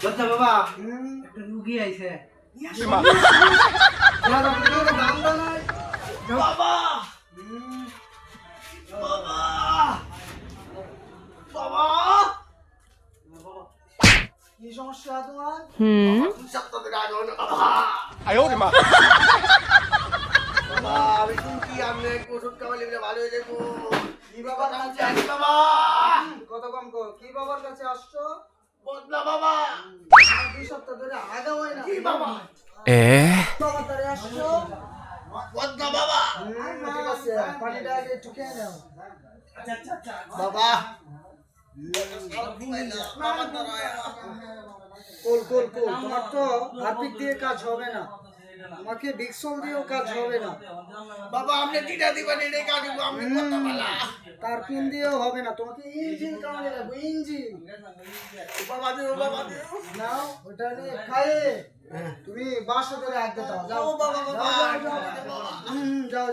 বাবা একটা রুগী আইছে বাবা বাবা বাবা কি সমস্যা তোমার? দুই সপ্তাহ ধরে আগে হয় না বাবা। বাবা আমি শুনছি আপনি ওষুধ খাওয়ালে ভালো হয়ে যাবো। কি বাবার কাছে আসি বাবা? কত কম কর। কি বাবার কাছে আসছো? বদলা বাবা। 2 সপ্তাহ ধরে আগা হয় না। কি বাবা? বাবা তারে আসছো? বদলা বাবা। ঠিক আছে পানিটা আগে একটু খেয়ে নাও। আচ্ছা বাবা কোল তোমার তো হারপিক দিয়ে কাজ হবে না, তোমাকে বিক্সল দিয়েও কাজ হবে না বাবা। আপনি টিটা দিবেন এটাই কাজ হবে, আপনি কত বলা তার পিন দিয়েও হবে না, তোমাকে ইঞ্জিন কামালে লাগবে ইঞ্জিন। বাবা দিও নাও ওটা নিয়ে খায়ে তুমি বাসা ধরে একদে দাও। যাও বাবা যাও